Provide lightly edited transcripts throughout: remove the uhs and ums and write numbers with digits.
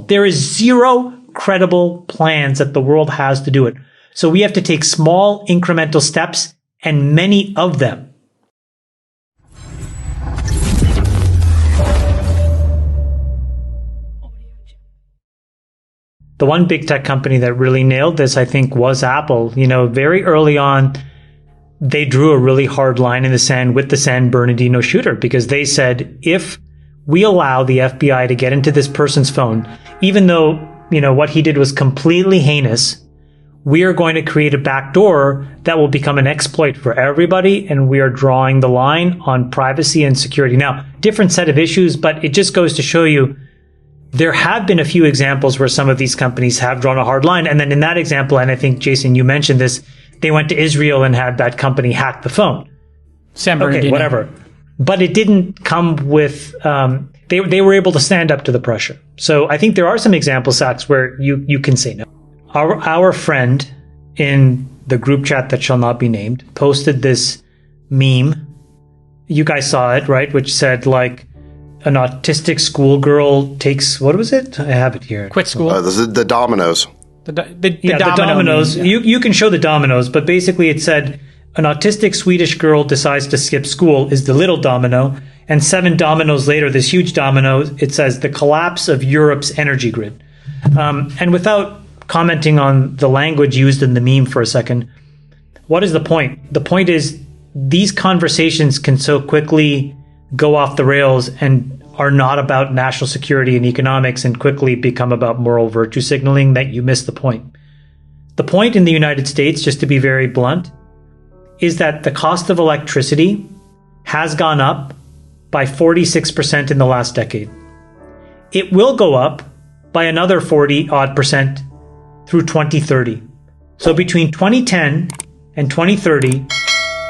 There is zero credible plans that the world has to do it. So we have to take small incremental steps, and many of them. The one big tech company that really nailed this, I think, was Apple. Very early on, they drew a really hard line in the sand with the San Bernardino shooter, because they said, if we allow the FBI to get into this person's phone, even though, what he did was completely heinous, we are going to create a backdoor that will become an exploit for everybody, and we are drawing the line on privacy and security. Now, different set of issues, but it just goes to show you there have been a few examples where some of these companies have drawn a hard line. And then in that example, and I think, Jason, you mentioned this, they went to Israel and had that company hack the phone. San Bernardino. Okay, whatever. But it didn't come with, they were able to stand up to the pressure. So I think there are some examples, Sachs, where you can say no. Our friend in the group chat that shall not be named posted this meme. You guys saw it, right? Which said, like, an autistic schoolgirl takes, what was it? I have it here. Quit school. The dominoes. The dominoes. Yeah. You can show the dominoes, but basically it said, an autistic Swedish girl decides to skip school is the little domino. And 7 dominoes later, this huge domino, it says the collapse of Europe's energy grid. And without commenting on the language used in the meme for a second, what is the point? The point is these conversations can so quickly go off the rails and are not about national security and economics and quickly become about moral virtue signaling that you miss the point. The point in the United States, just to be very blunt, is that the cost of electricity has gone up by 46% in the last decade. It will go up by another 40-odd% through 2030. So between 2010 and 2030,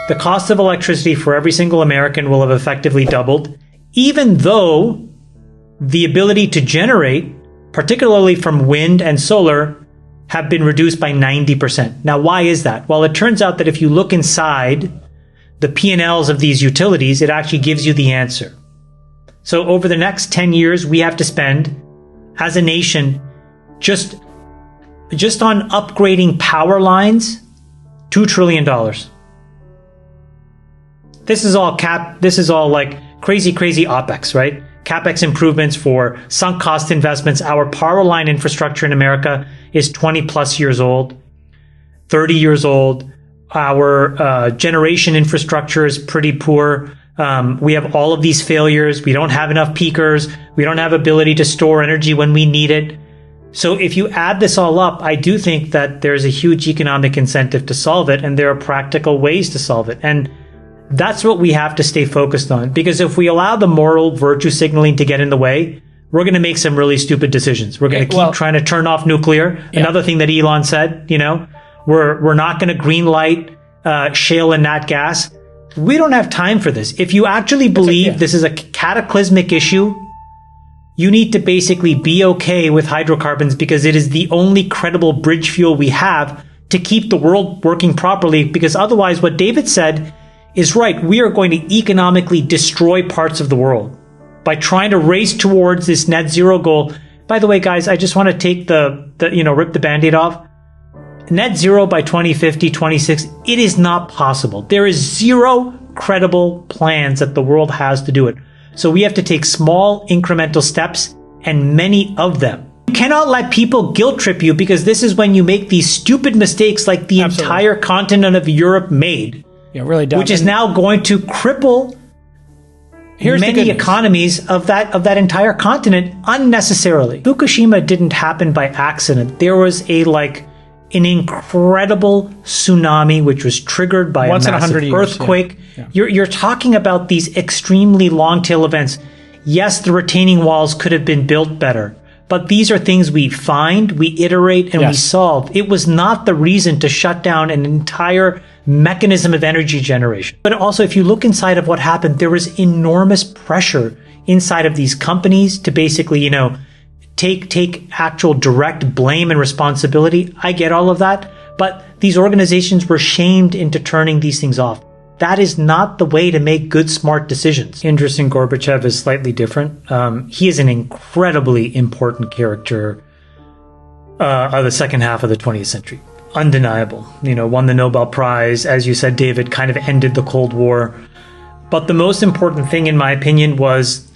the cost of electricity for every single American will have effectively doubled, even though the ability to generate, particularly from wind and solar, have been reduced by 90%. Now, why is that? Well, it turns out that if you look inside the P&Ls of these utilities, it actually gives you the answer. So over the next 10 years, we have to spend, as a nation, just on upgrading power lines, $2 trillion. This is all like crazy OpEx, right? CapEx improvements for sunk cost investments. Our power line infrastructure in America is 20 plus years old, 30 years old. Our generation infrastructure is pretty poor. We have all of these failures. We don't have enough peakers. We don't have ability to store energy when we need it. So if you add this all up, I do think that there's a huge economic incentive to solve it, and there are practical ways to solve it. And that's what we have to stay focused on, because if we allow the moral virtue signaling to get in the way, we're going to make some really stupid decisions. We're going to keep trying to turn off nuclear. Yeah. Another thing that Elon said, we're not going to green light shale and nat gas. We don't have time for this. If you actually believe this is a cataclysmic issue, you need to basically be okay with hydrocarbons, because it is the only credible bridge fuel we have to keep the world working properly. Because otherwise, what David said is right. We are going to economically destroy parts of the world by trying to race towards this net zero goal. By the way, guys, I just want to take rip the Band-Aid off. Net zero by 2050, 2060, it is not possible. There is zero credible plans that the world has to do it. So we have to take small incremental steps, and many of them. You cannot let people guilt trip you, because this is when you make these stupid mistakes like the entire continent of Europe made. Yeah, really dumb. Which is now going to cripple many economies of that entire continent unnecessarily. Fukushima didn't happen by accident. There was an incredible tsunami which was triggered by a massive earthquake. Yeah. You're talking about these extremely long tail events. Yes, the retaining walls could have been built better, but these are things we find, we iterate, and we solve. It was not the reason to shut down an entire mechanism of energy generation. But also, if you look inside of what happened, there was enormous pressure inside of these companies to basically, take actual direct blame and responsibility. I get all of that, but these organizations were shamed into turning these things off. that is not the way to make good, smart decisions. Interesting, Gorbachev is slightly different. He is an incredibly important character of the second half of the 20th century. Undeniable. Won the Nobel Prize. As you said, David, kind of ended the Cold War. But the most important thing, in my opinion, was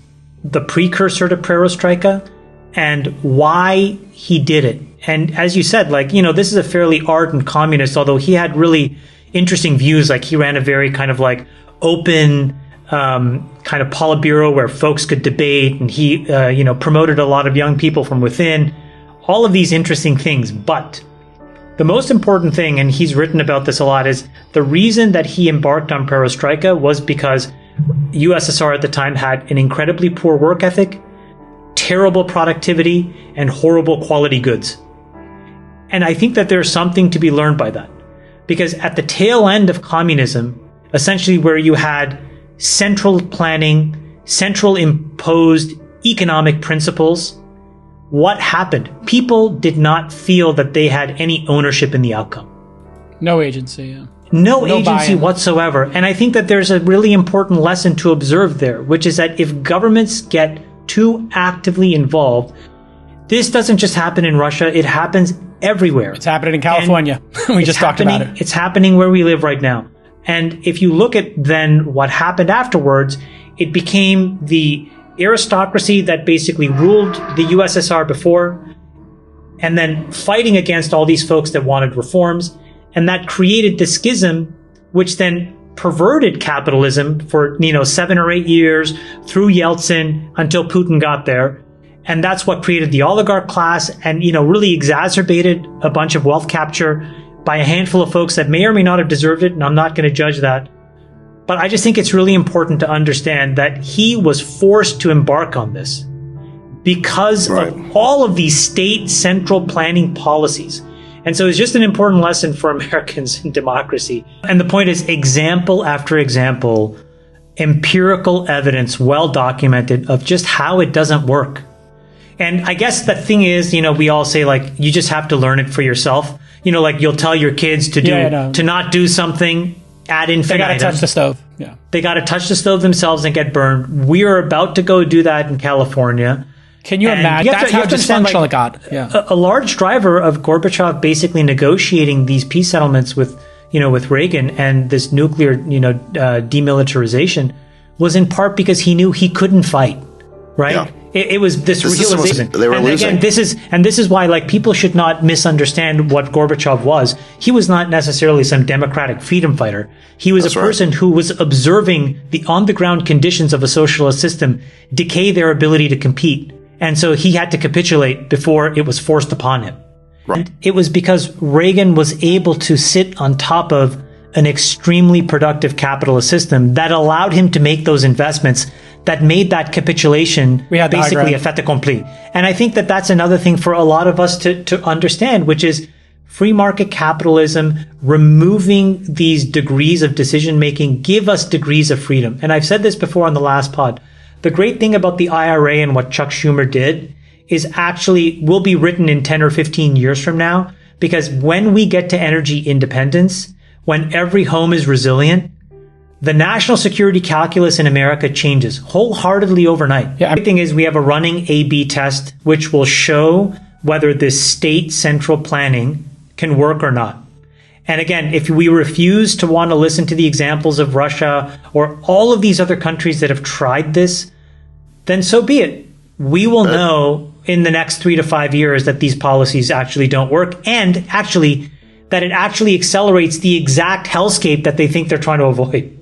the precursor to perestroika and why he did it. And as you said, this is a fairly ardent communist, although he had really interesting views. He ran a very kind of open kind of Politburo where folks could debate, and he, promoted a lot of young people from within. All of these interesting things. But the most important thing, and he's written about this a lot, is the reason that he embarked on perestroika was because USSR at the time had an incredibly poor work ethic, terrible productivity, and horrible quality goods. And I think that there's something to be learned by that. Because at the tail end of communism, essentially where you had central planning, central imposed economic principles, what happened? People did not feel that they had any ownership in the outcome. No agency, yeah. No agency whatsoever. And I think that there's a really important lesson to observe there, which is that if governments get too actively involved, this doesn't just happen in Russia, it happens everywhere. It's happening in California. We just talked about it. It's happening where we live right now. And if you look at then what happened afterwards, it became the aristocracy that basically ruled the USSR before, and then fighting against all these folks that wanted reforms. And that created the schism, which then perverted capitalism for 7 or 8 years through Yeltsin until Putin got there. And that's what created the oligarch class and, really exacerbated a bunch of wealth capture by a handful of folks that may or may not have deserved it. And I'm not going to judge that. But I just think it's really important to understand that he was forced to embark on this because of all of these state central planning policies. And so it's just an important lesson for Americans in democracy. And the point is, example after example, empirical evidence, well documented, of just how it doesn't work. And I guess the thing is, we all say, you just have to learn it for yourself. You'll tell your kids to to not do something ad infinitum. They got to touch the stove. Yeah. They got to touch the stove themselves and get burned. We are about to go do that in California. Can you imagine? That's how dysfunctional it got. Yeah. A large driver of Gorbachev basically negotiating these peace settlements with Reagan and this nuclear, demilitarization was in part because he knew he couldn't fight, right? Yeah. It was this realization. They were losing. Again, this is why people should not misunderstand what Gorbachev was. He was not necessarily some democratic freedom fighter. He was a person who was observing the on-the-ground conditions of a socialist system decay their ability to compete. And so he had to capitulate before it was forced upon him. Right. And it was because Reagan was able to sit on top of an extremely productive capitalist system that allowed him to make those investments that made that capitulation basically a fait accompli. And I think that that's another thing for a lot of us to understand, which is free market capitalism, removing these degrees of decision making, give us degrees of freedom. And I've said this before on the last pod. The great thing about the IRA and what Chuck Schumer did is actually will be written in 10 or 15 years from now, because when we get to energy independence, when every home is resilient, the national security calculus in America changes wholeheartedly overnight. The thing is, we have a running A/B test, which will show whether this state central planning can work or not. And again, if we refuse to want to listen to the examples of Russia or all of these other countries that have tried this, then so be it. We will know in the next 3 to 5 years that these policies actually don't work, and actually that it actually accelerates the exact hellscape that they think they're trying to avoid.